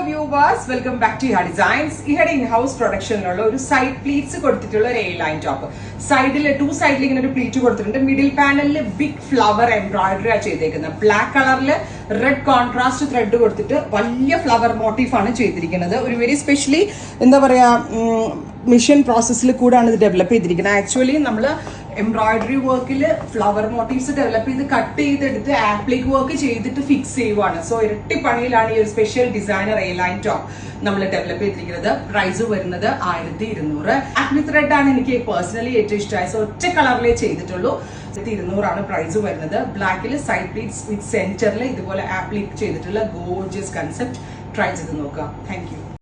viewers, welcome back to Iha Designs. Ihade in-house production side pleats A-line top. Two side pleat middle panel big flower embroidery black color red contrast thread flower motif very specially mission process develop actually embroidery work flower motifs develop cut applique work fix so special designer A-line top develop price വരുന്നത് 1200 acne thread ആണ് എനിക്ക് personally ഏറ്റവും ഇഷ്ടമായി so ഒറ്റ കളറിലേ ചെയ്തിട്ടുള്ളൂ 1200 ആണ് price വരുന്നത് ബ്ലാക്കിൽ സൈഡ് പ്ലീറ്റ്സ് വിത്ത് സെന്ററിൽ ഇതുപോലെ ആപ്ലിക് ചെയ്തിട്ടുള്ള ഗോർജിയസ് കൺസെപ്റ്റ് ട്രൈ ചെയ്ത് നോക്കുക താങ്ക് യു